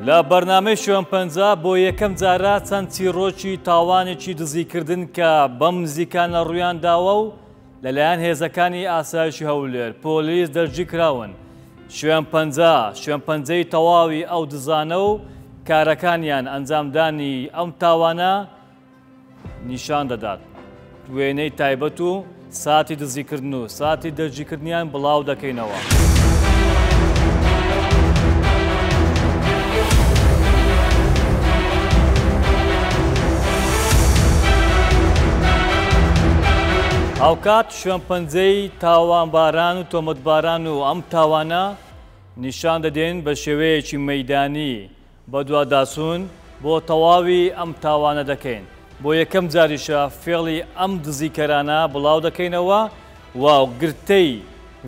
لە بەرنامەی شوێن پەنجا بۆ یەکەم جارە چەند چیرۆکی تاوانێکی دزیکردن کە بەم نزیکانە ڕوویان داوە و لەلایەن هێزەکانی ئاسایشی هەولێر پۆلیس دەرجی کراون. شوێن پەنجەی تەواوی ئەو دزانە و کارەکانیان ئەنجامدانی ئەم تاوانە نیشان دەدات. وێنەی تایبەت و ساتی دزیکردن و ساتی دەرجیکردنیان بڵاو دەکەینەوە. هاوکات شوێن پەنجەی تاوانباران و تۆمەتباران و ئەم تاوانە نیشان دەدەن بە شێوەیەکی مەیدانی بە دوواداسوون بۆ تەواوی ئەم تاوانە دەکەین. بۆ یەکەم جاریشە فێڵی ئەم دزیکەرانە بڵاو دەکەینەوە و گرتەی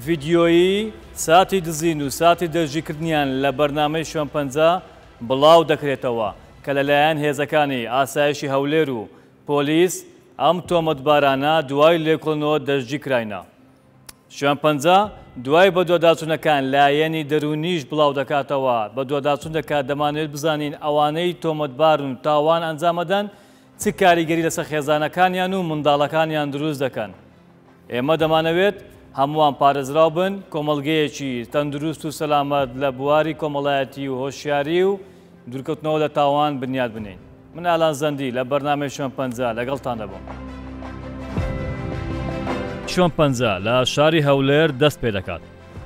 ڤیدیۆیی ساتی دزین و ساتی دەرجیکردنیان لە بەرنامەی شوێن پەنجا بڵاو دەکرێتەوە کە لەلایەن هێزەکانی ئاسایشی هەولێر و پۆلیس ئەم تۆمەتبارانە دوای لێکۆڵنەوە دەرجی کراینە. شوێن پەنجا دوای بە دوواداچوونەکان لایەنی دەرونیش بڵاو دەکاتەوە بە دوواداچوون دەکات دەمانێت بزانین ئەوانەی تۆمەتبار و تاوان ئەنجامەدەن چ کاریگەری لەسەر خێزانەکانیان و منداڵەکانیان دروست دەکەن. ئێمە دەمانەوێت هەمووان پارێزراو بن، کۆمەڵگەیەکی تەندروست و سەلامەت لە بواری کۆمەڵایەتی و هۆشیاری و دوورکەوتنەوە لە تاوان بنیاد بنین. من ئالان زەندی لە بەرنامەی شوێن پەنجا لەگەڵتان دەبم. شوێن پەنجا لە شاری هەولێر دەست پێ دەکات.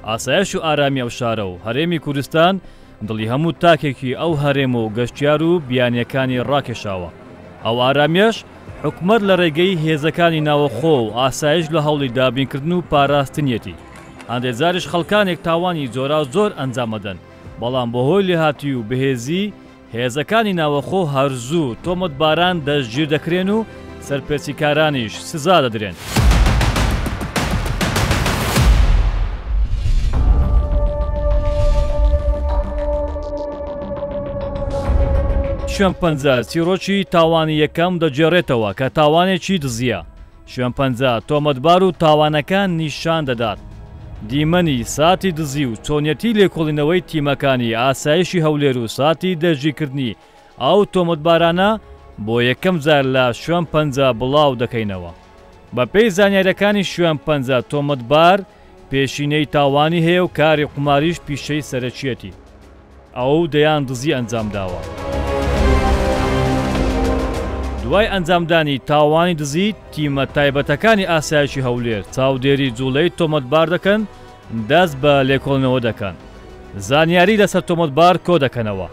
ئاسایش و ئارامی ئەو شارە و هەرێمی کوردستان دڵی هەموو تاکێکی ئەو هەرێمە و گەشتیار و بیانیەکانی ڕاکێشاوە. ئەو ئارامیەش حکومەت لە ڕێگەی هێزەکانی ناوەخۆ و ئاسایش لە هەوڵی دابینکردن و پاراستنیەتی. هەندێک جاریش خەڵکانێک تاوانی جۆرا زۆر ئەنجامەدەن، بەڵام بەهۆی لێهاتی و بەهێزی هێزەکانی ناوەخۆ هەرزوو تۆمەتباران دەستگیر دەکرێن و سەرپێچیکارانیش سزا دەدرێن. شوێن پەنجا چیرۆکی تاوانی یەکەم دەجێڕێتەوە کە تاوانێکی دزیە. شوێن پەنجا تۆمەتبار و تاوانەکان نیشان دەدات. دیمەنی ساتی دزی و چۆنیەتی لێکۆڵینەوەی تیمەکانی ئاسایشی هەولێر و ساتی دەرجیکردنی ئەو تۆمەتبارانە بۆ یەکەم جار لە شوێن پەنجا بڵاو دەکەینەوە. بە پێی زانیاریەکانی شوێن پەنجا تۆمەتبار پێشینەی تاوانی هەیە و کاری قوماریش پیشەی سەرەکیەتی. ئەو دەیان دزی ئەنجام داوە. دوای ئەنجامدانی تاوانی دزی تیمە تایبەتەکانی ئاسایشی هەولێر چاودێری جوڵەی تۆمەتبار دەکەن، دەست بە لێکۆڵنەوە دەکەن. زانیاری لەسەر تۆمەتبار کۆ دەکەنەوە.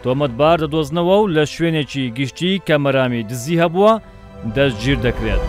تۆمەتبار دەدۆزنەوە و لە شوێنێکی گشتی کە مەرامی دزی هەبووە دەستگیر دەکرێت.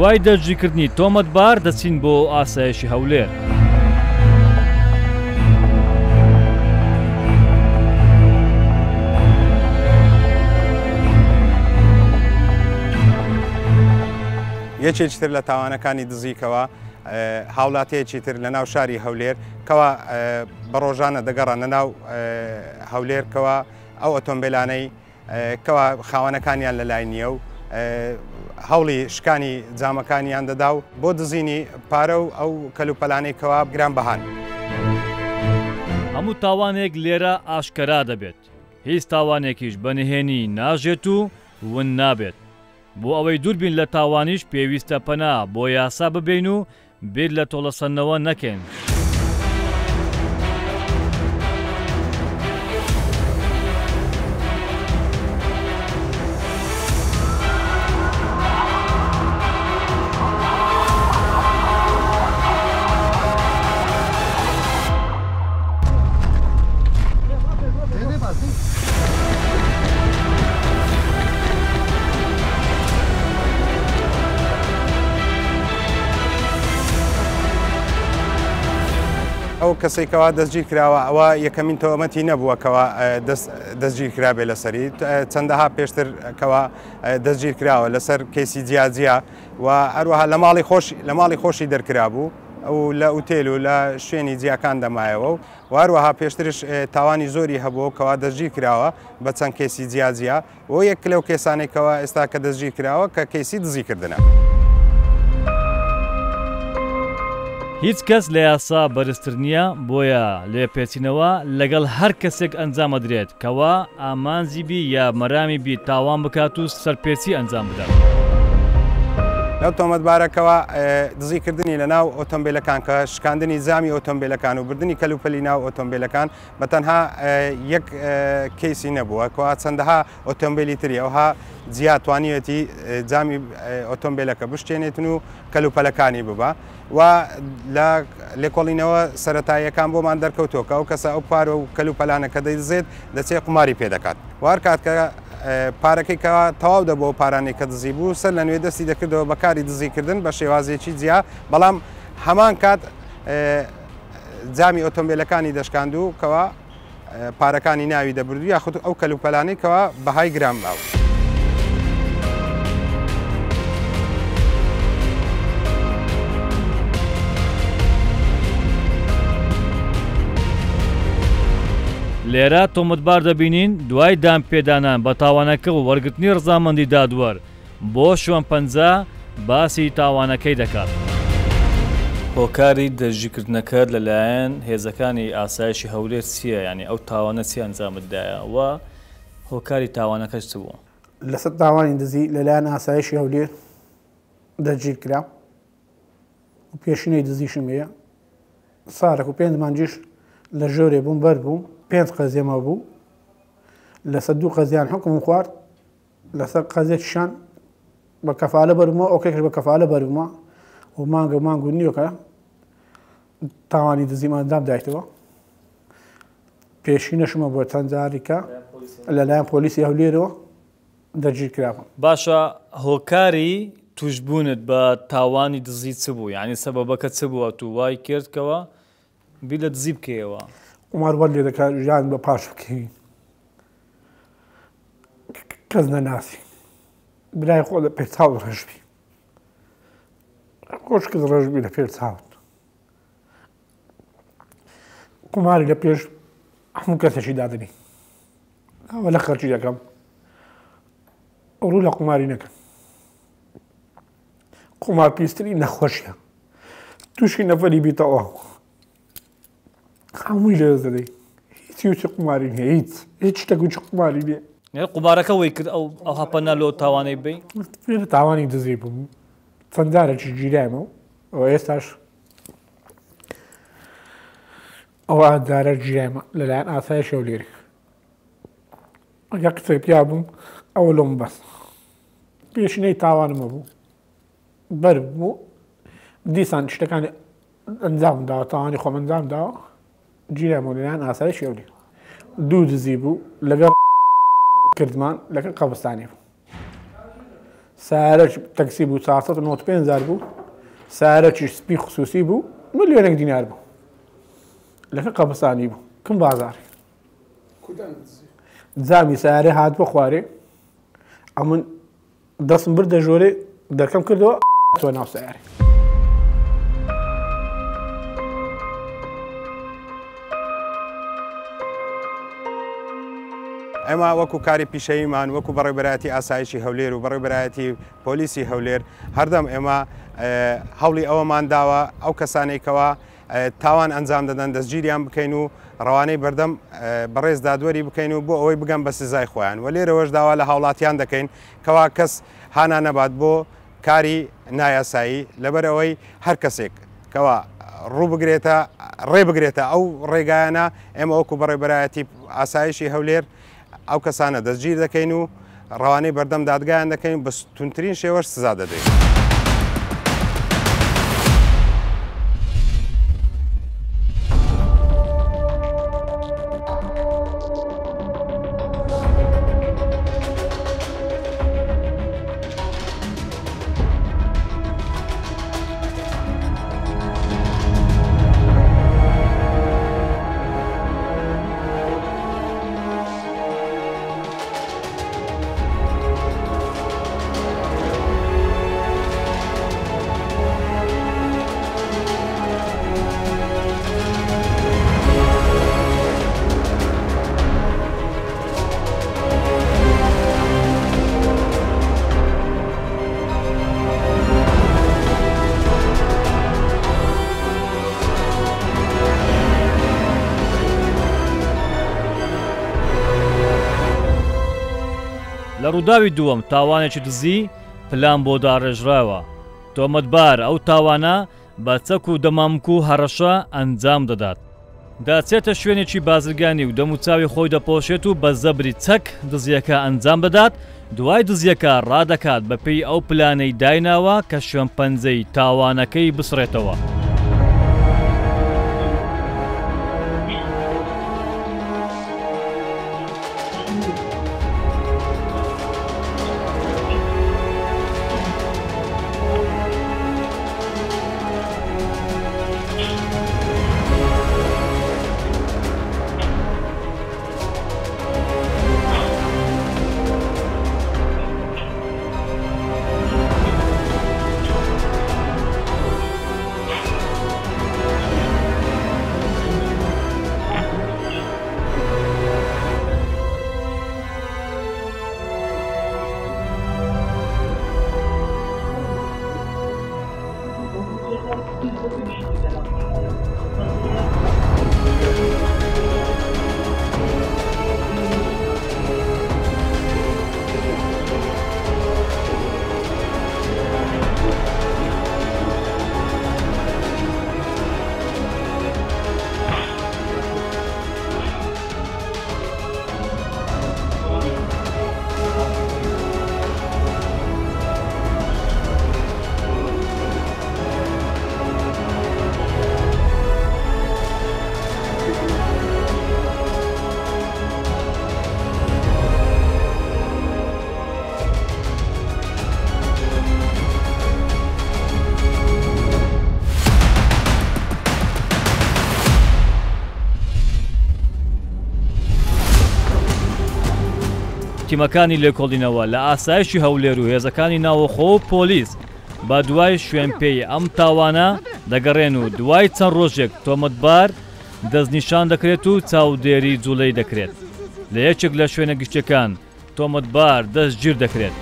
دوای دەرجیکردنی تۆمەتبار دەچین بۆ ئاسایشی هەولێر. یەکێکتر لە تاوانەکانی دزیکەوە هاوڵاتیەکی تر لە ناو شاری هەولێر کەوا بە ڕۆژانە دەگەڕانە ناو هەولێر کەوا ئەو ئۆتۆمبیلانەی کەوا خاوەنەکانیان لەلای نییە و هەوڵی شکانی جامەکانیان دەدا و بۆ دزینی پارە و ئەو کەلوپەلانەی کەوا گران بەهان. هەموو تاوانێک لێرە ئاشکرا دەبێت. هیچ تاوانێکیش بەنهێنی ناژێت و ون نابێت. بۆ ئەوەی دووربین لە تاوانیش پێویستە پەنا بۆ یاسا ببین و بیر لە تۆڵەسەندنەوە نەکەین. ئەو کەسێکەوە دەستگیر کراوە ئەوە یەکەمین تۆمەتی نەبووەکەوە دەستگیر کرابێ لەسەری چەندەها پێشترکەوە دەستگیر کراوە لەسەر کەیسی جیاجیا و هەروەها لە ماڵی خۆشی دەرکرا بوو ئەو لە ئوتێل و لە شوێنی جیاکان دەمایەوە و هەروەها پێشترش تاوانی زۆری هەبوو کەوا دەستگیر کراوە بە چەند کەیسی جیاجیا و یەک لەو کێسانێکەوە ئێستا کە دەستگیر کراوە کە کەیسی دزیکردنە. هیچ کەس لە یاسا بەرزتر نییە بۆیە لێپێچینەوە لەگەڵ هەر کەسێک ئەنجام ئەدرێت کەوا ئامانزی بی یا مەرامی بی تاوان بکات و سەرپێچی ئەنجام بدات. لەو تۆمەتبارەکەەوە دزیکردنی لە ناو ئۆتۆمبیلەکان کە شکاندنی زامی ئۆتۆمبیلەکان و بردننی کەلوپەلی ناو ئۆتۆمبیلەکان بە تەنها یەک کەیسی نەبووە کەوا چەندەها ئۆتۆمبیلی تری ئەوها جیا توانیەتی جامی ئۆتۆمبیلەکە بشتێنێتن و کەلوپەلەکانی ببە و لە لێکۆڵینەوە سەرەتاییەکان بۆمان دەرکەوتۆکە و کەسە ئەو پارە و کەلوپەلانە کە دەیزێت دەچێت قماری پێ دەکات وار کات کە پارەکەیکەوە تەواو دەبەوە پارانێک کە دزی بوو سەر لە نوێ دەستی دەکردەوە بەکاری دزیکردن بە شێوازێکی جیا بەڵام هەمان کات جامی ئۆتۆمبیلەکانی دەشکاند و کەوا پارەکانی ناوی دەبردو یاخود ئەو کەلوپەلانەی کەوا بەهای گرام باوە. لێرە تۆمەتبار دەبینین دوای دام پێدانان بە تاوانەکە و وەرگرتنی ڕزامەندی دادوەر بۆ شوێن پەنجا باسی تاوانەکەی دەکات. هۆکاری دەژیکردنەکەت لەلایەن هێزەکانی ئاسایشی هەولێر چییە؟ ینی ئەو تاوانە چی ئەنجامتدایە و هۆکاری تاوانەکەش چ بوو؟ لەسەر تاوانی دزی لەلایەن ئاسایشی هەولێر دەستگیر کرا و پێشینەی دزیشم هەیە سارێک و 5 مانجیش لە ژۆرێ بووم بەر بوو 5 قەزیەمە بوو لەسەر 2 قەزیان حکم خوارد لەسەر قەزێکیشان بە کەفالە بەرمەوە ئەوکێکش بە کەفالە بەرمە و مانگ و نیوەکە تاوانی دزیمان دابدایتەوە پێشینەشمە بۆ چەند جاریکە لەلایەن پۆلیسی هەولێرەوە دەرگیر کراوە. باشە هۆکاری توشبوونت بە تاوانی دزی چ بوو؟ یعنی سەبەبەکە چ بووە تو وای کردکەوە بی لە دزی بکەیەوە؟ قماربەر لێ دەکات ژیان بە پاش بکەوی کەس نەناسی برای خۆ لە پێ چاو ڕژبی خۆش کەس ڕژبی لە پێر چاوت قماری لە پێش هەموو کەسێکی دادنی ئەوە لە خەرچی دەکەم ڕوو لە قماری نەکەن قمار پیستری نەخۆشیە تووشی نەفەری بیتەوە هەمووی لێز دەدەی هیچی وچی قماری نییە هیچ شتێک وچی قماری نییە. قمارەکە وی کرد ئەو هەپەنە لۆ تاوانەی بی پێ تاوانی دزی بووم چەندجارێکی گیرایمەوە ئەوە ئێستاش ئەوە دارە گیرایمە لەلایەن ئاسایشی هەولێر یەک قسەی پیا بووم ئەوە لۆم بەس پێشینەی تاوانمە بوو بەر بوو دیسان شتەکانی ئەنجام داوە تاوانی خۆم ئەنجام داوە گیرایمەوە لەلایەن ئاسایشی هەولێر 2 دزی بوو لەگەڵ کردمان لەگەڵ قەبرستانی بوو سارەش تەکسی بوو 495,000 بوو سارەکی سپی خصوصی بوو ملیۆنێک دینار بوو لەگەڵ قەبرستانی بوو کم بازاری جامی سارێ هات بە خوارێ ئەمن دەستم بردە ژۆرێ دەرکەم کردەوە تۆ ناو سەیارێ. ئێمە وەکو کاری پیشەییمان وەکو بەڕێوەبەرایەتی ئاسایشی هەولێر و بەڕێوەبەرایەتی پۆلیسی هەولێر هەردەم ئێمە هەوڵی ئەوەمان داوە ئەو کەسانێکەوە تاوان ئەنجام دەدەن دەستگیریان بکەین و ڕەوانەی بەردەم بەڕێز دادوەری بکەین و بۆ ئەوەی بگەن بە سزای خۆیان و لێرەوەش داوا لە هاوڵاتیان دەکەین کەوا کەس هانا نەبات بۆ کاری نایاسایی لەبەرەوەی هەر کەسێک کەوا ڕێ بگرێتە ئەو ڕێگایانە ئێمە وەکو بەڕێوەبەرایەتی ئاسایشی هەولێر ئەو کەسانە دەستگیر دەکەین و ڕەوانەی بەردەم دادگایان دەکەین بە تونترین شێوەش سزا دەدەین. لە ڕووداوی دووەم تاوانێکی دزی پلان بۆ داڕێژراوە. تۆمەتبار ئەو تاوانە بە چەک و دەمامک و هەڕەشە ئەنجام دەدات. داچێتە شوێنێکی بازرگانی و دەموچاوی خۆی دەپۆشێت و بە زەبری چەک دزیەکە ئەنجام بدات. دوای دزیەکە ڕادەکات بەپێی ئەو پلانەی دایناوە کە شوێنپەنجەی تاوانەکەی بسڕێتەوە. تیمەکانی لێکۆڵینەوە لە ئاسایشی هەولێر و هێزەکانی ناوەخۆ و پۆلیس با دوای شوێنپێی ئەم تاوانە دەگەڕێن و دوای چەند ڕۆژێک تۆمەتبار دەستنیشان دەکرێت و چاودێری جوڵەی دەکرێت. لە یەکێک لە شوێنە گشتەکان تۆمەتبار دەستگیر دەکرێت.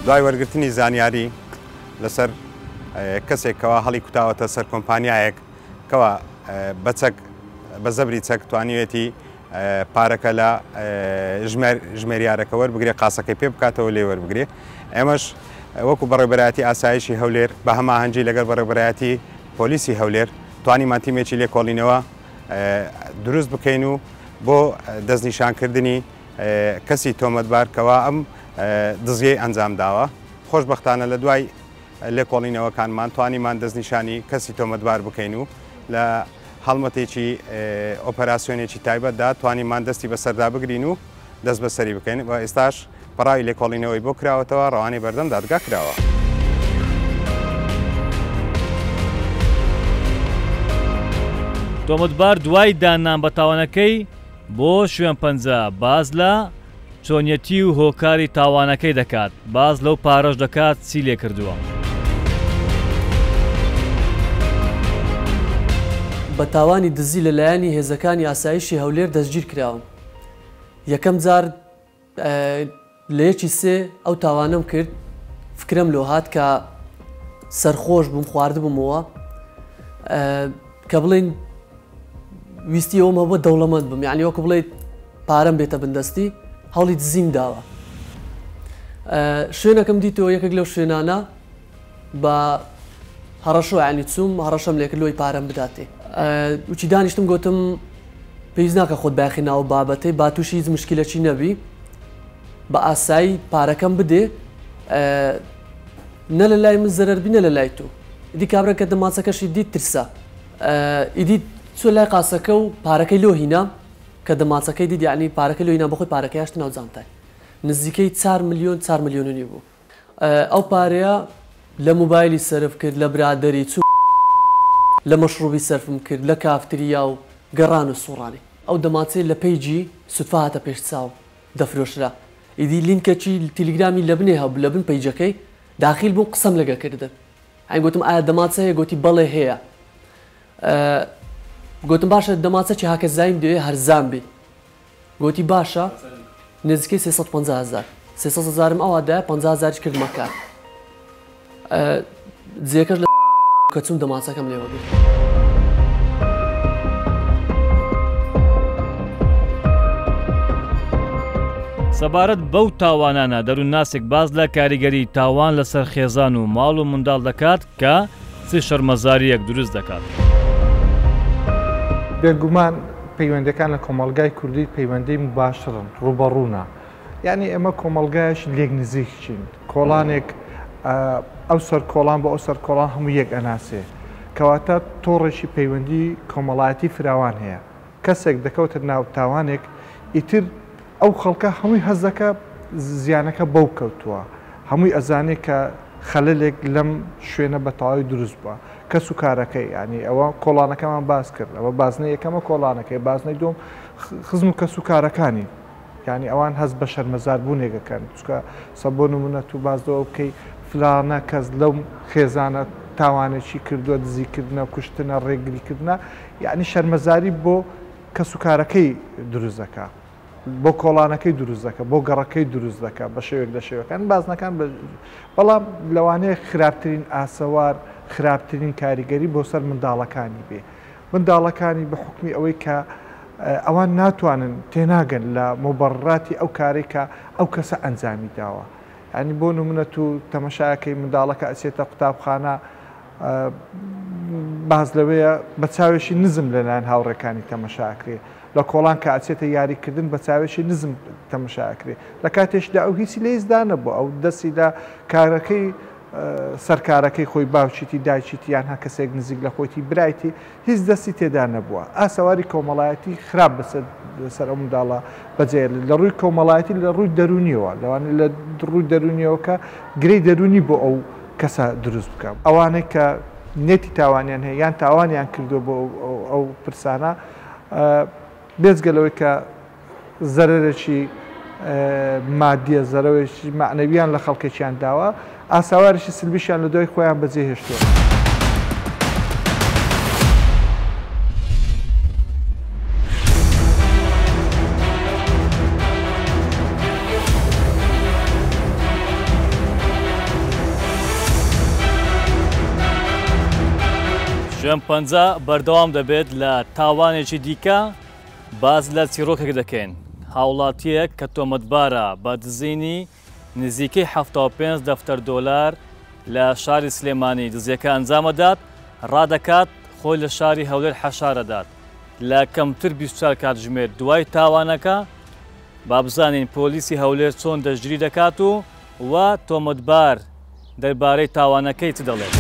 دوای وەرگرتنی زانیاری لەسەر کەسێکەوە هەڵی کوتاوەتە سەر کۆمپانیایەک کەوا بە زەبری چەک توانیوێتی پارەکە لە ژمێریارەکە وەربگرێ قاسەکەی پێ بکاتەوە لێ وەربگرێ. ئێمەش وەکو بەڕێوەبەرایەتی ئاسایشی هەولێر بە هەماهەنگی لەگەڵ بەڕێوەبەرایەتی پۆلیسی هەولێر توانیمان تیمێکی لێکۆڵینەوە دروست بکەین و بۆ دەستنیشانکردنی کەسی تۆمەتبار کەوا ئەم دزیەی ئەنجام داوە. خۆشبەختانە لە دوای لێکۆڵینەوەکانمان توانیمان دەستنیشانی کەسی تۆمەتبار بکەین و لە هەڵمەتێکی ئۆپەراسیۆنێکی تایبەتدا توانیمان دەستی بەسەردا بگرین و دەست بەسەری بکەین و ئێستاش پەراوی لێکۆڵینەوەی بۆ کراوەتەوە ڕەوانەی بەردەم دادگا کراوە. تۆمەتبار دوای دانان بە تاوانەکەی بۆ شوێن پەنجە باز لە چۆنیەتی و هۆکاری تاوانەکەی دەکات، باز لەو پارەش دەکات چی لێ کردووە. بە تاوانی دزی لەلایەنی هێزەکانی ئاسایشی هەولێر دەستگیر کراون. یەکەم جار لە یەکی سێ ئەو تاوانم کرد، فکرم لۆ هات کە سەرخۆش بووم خواردبوومەوە کە بڵێن ویستی ئەومە بۆ دەوڵەمەند بم، یعنی وەکو بڵێ پارەم بێتە بندەستی، هەوڵی دزیم داوە. شوێنەکەم دیتەوە یەکێک لەو شوێنانە بە هەڕەشۆ ینی چووم هەڕەشەم لێ کردلۆی پارەم بداتێ. وچی دانیشتم گوتم پێویست ناکە خۆت باخی ناو بابەتەی با تووشی هیچ مشکلەکی نەبی، بە ئاسایی پارەکەم بدێ، نە لە لای من زەرەربی نە لە لای تۆ. ئیدی کابرا کە دەماچەکەشی دیت ترسا، ئیدی چۆ لای قاسەکە و پارەکەی لۆ هینام کە دەماچەکەی دیت، یعنی پارەکەی لۆ هینام بەخۆی پارەکەی هەشت ناو جانتای نزیکەی 4 ملیۆنی بوو. ئەو پارەیە لە موبایلی سەرف کرد، لە برادەری چوو لە مەشروبی سەرفم کرد، لە کافتریا و گەڕان و سوڕانی. ئەو دەماچێت لە پەیجی سوتفا هاتە پێش چاو دەفرۆشرا. ئیدی لینکەکی تیلیگرامی لە بنێ هەبوو لە بن پەیجەکەی داخیل بوو قسەم لەگە کردن. ئەین گوتم ئایا دەماچە هەیە؟ گوتی بەڵێ هەیە. گوتم باشە دەماچە چی هاکە زایم دەوێ هەرزان بێ. گوتی باشە نزیکەی 350,000 300,000م ئەوادایە 50,000 کردمە کار. جێکەش لە کە چوم دەماچەکەم لێوە بێت. سەبارەت بەو تاوانانە دەروون ناسێک باز لە کاریگەری تاوان لەسەر خێزان و ماڵ و منداڵ دەکات کە چ شەرمەزاریەک دروست دەکات. بێگومان پەیوەندەکان لە کۆمەڵگای کوردی پەیوەندەی مباشرن، ڕوبەڕوونە. یعنی ئێمە کۆمەڵگایش لێک نزیکچین، کۆڵانێک ئەو سەر کۆڵان بە ئەو سەر کۆڵان هەموو یەک ئەناسێ، کەواتە تۆڕێکی پەیوەندی کۆمەڵایەتی فراوان هەیە. کەسێک دەکەوتە ناو تاوانێک ئیتر ئەو خەڵکە هەمووی هەزەکە زیانەکە بەو کەوتووە، هەمووی ئەزانێت کە خەلەلێک لەم شوێنە بە تەواوی دروست بووە. کەس و کارەکەی ینی ئەوە کۆڵانەکەمان باس کرد، ئەوە بازنە یەکەمە کۆڵانەکەی، بازنەی دوم خزم و کەس و کارەکانی، ینی ئەوان هەست بە شەرمەزاربوونێکەکەن. چکە سەبۆ نمونە تو بازدەوە بکەی فلانە کەس لەو خێزانە تاوانێکی کردووە، دزیکردنە، کوشتنە، ڕێگریکردنە، یعنی شەرمەزاری بۆ کەس و کارەکەی دروست دەکات، بۆ کۆڵانەکەی دروست دەکە، بۆ گەڕەکەی دروست دەکە بە شێوێک لە شێوەکان بازنەکان. بەڵام لەوانەیە خراپترین ئاسەوار، خراپترین کاریگەری بۆ سەر منداڵەکانی بێ. منداڵەکانی بە حکمی ئەوەی کە ئەوان ناتوانن تێناگەن لە مۆبەڕاتی ئەو کارێک کە ئەو کەسە ئەنجامی داوە. ینی بۆ نمونە تو تەمەشایەکەی منداڵەکە ئەچێتە قوتابخانە، باز لەوەیە بە چاوێشی نزم لەلایەن هاوڕێکانی تەمەشاکرێ، لە کۆڵان کە ئاچێتە یاریکردن بە چاوێشی نزم تەمەشاکرێ. لە کاتێشدا ئەو هیچی لێزدا نەبوو، ئەو دەستی لە کارەکەی سەرکارەکەی خۆی باوچیتی دایچیتی یان هە کەسێک نزیک لە خۆیتی برایتی هیچ دەستی تێدا نەبووە. ئاسەواری کۆمەڵایەتی خراپ بەسەر ئەو منداڵە بەجێ لە ڕووی کۆمەڵایەتی لە ڕووی دەرونیەوە، لەوانێت لە ڕووی دەرونیەوە کە گرەی دەرونی بۆ ئەو کەسە دروست بکەم. ئەوانەی کە نێتی تاوانیان هەیە یان تاوانیان کردووە بۆ ئەو پرسانە، بێجگەلەوەی کە زەرەرێکی مادیە، زەرەوەیکی معنەویان لە خەڵکێکیان داوە، ئاساوارێکی سلبیشیان لە دوای خۆیان بەجێ هێشتووە. شوێن پەنجە بەردەوام دەبێت لە تاوانێکی دیکە باز لە چیرۆکێک دەکەین. هاوڵاتیەک کە تۆمەتبارە بە دزینی نزیکەی 75 دەفتەر دۆلار لە شاری سلێمانی دزیەکە ئەنجامەدات، ڕادەکات خۆی لە شاری هەولێر حەشارەدات. لە کەمتر 24 کاتژمێر دوای تاوانەکە با بزانین پۆلیسی هەولێر چۆن دەستگیری دەکات و تۆمەتبار دەربارەی تاوانەکەی چ دەڵێت.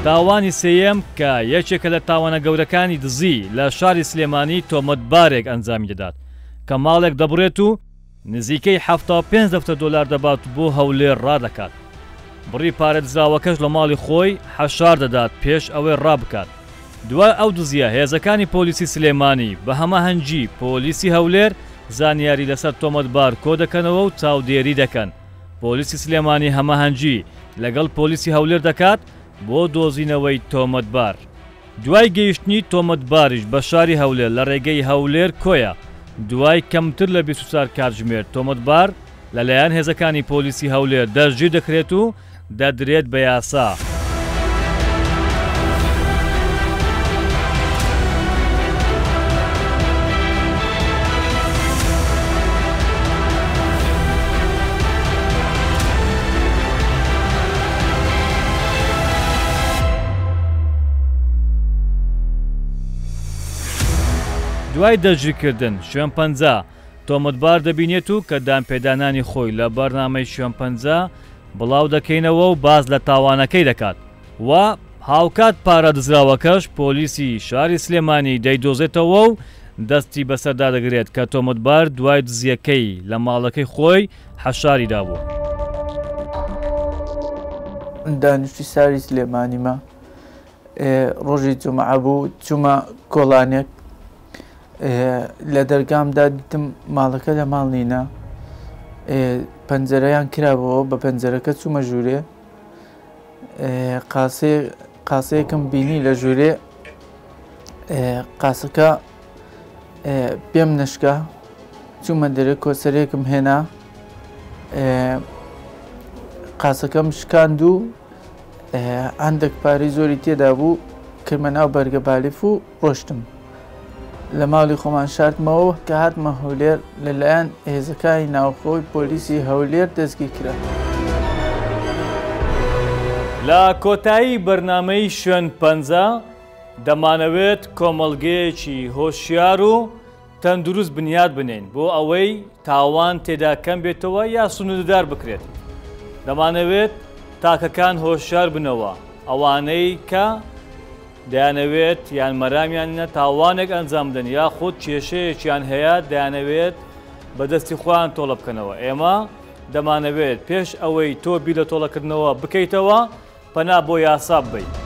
تاوانی سێیەم کە یەکێکە لە تاوانە گەورەکانی دزی لە شاری سلێمانی تۆمەتبارێک ئەنجامی دەدات کە ماڵێک دەبڕێت و نزیکەی 75 دەفتەر دۆلار دەبات بۆ هەولێر ڕادەکات. بڕی پارە دزراوەکەش لە ماڵی خۆی حەشار دەدات پێش ئەوەی ڕابکات. دوای ئەو دزیە هێزەکانی پۆلیسی سلێمانی بە هەماهەنگی پۆلیسی هەولێر زانیاری لەسەر تۆمەتبار کۆ دەکەنەوە و چاودێری دەکەن. پۆلیسی سلێمانی هەماهەنگی لەگەڵ پۆلیسی هەولێر دەکات بۆ دۆزینەوەی تۆمەتبار. دوای گەیشتنی تۆمەتباریش بە شاری هەولێر لە ڕێگەی هەولێر کۆیە. دوای کەمتر لە 24 کاتژمێر تۆمەتبار لەلایەن هێزەکانی پۆلیسی هەولێر دەستگیر دەکرێت و دەدرێت بە یاسا. دوای دەژیرکردن شوێن پەنجا تۆمەتبار دەبینێت و کە دامپێدانانی خۆی لە بەرنامەی شوێن پەنجا بڵاو دەکەینەوە و باز لە تاوانەکەی دەکات و هاوکات پارە دزراوەکەش پۆلیسی شاری سلێمانی دەیدۆزێتەوە و دەستی بەسەردا دەگرێت کە تۆمەتبار دوای دزیەکەی لە ماڵەکەی خۆی حەشاری دابوو. دانیشتی ساری سلێمانیمە ڕۆژی جومعە بوو چوومە کۆڵانێک لە دەرگامدا دیتم ماڵەکە لە ماڵ نینە پەنجەرەیان کرابەوە بە پەنجەرەکە چوومە ژوورێ قاسەیەکم بینی لە ژوورێ قاسەکە پێم نشکە چوومە دەرێ کۆسەرێکم هێنا قاسەکەم شکاند و هەندێک پارەی زۆری تێدا بوو کردمە ناو بەرگە بالیف و ڕۆشتم لە ماڵی خۆمان شاردمەوە کە هاتمە هەولێر لەلایەن هێزەکانی ناوخۆی پۆلیسی هەولێر دەستگیر کرا. لە کۆتایی بەرنامەی شوێن پەنجا دەمانەوێت کۆمەڵگەیەکی هۆشیار و تەندروست بنیاد بنێن بۆ ئەوەی تاوان تێدا کەم بێتەوە یا سنوردار بکرێت. دەمانەوێت تاکەکان هۆشیار بنەوە ئەوانەی کە دەیانەوێت یان مەرامیانە تاوانێک ئەنجام بدەن یا خۆت کێشەیەکیان هەیە دەیانەوێت بەدەستی خۆیان تۆڵە بکەنەوە. ئێمە دەمانەوێت پێش ئەوەی تۆ بیر لە تۆڵەکردنەوە بکەیتەوە پەنا بۆ یاسا ببەیت.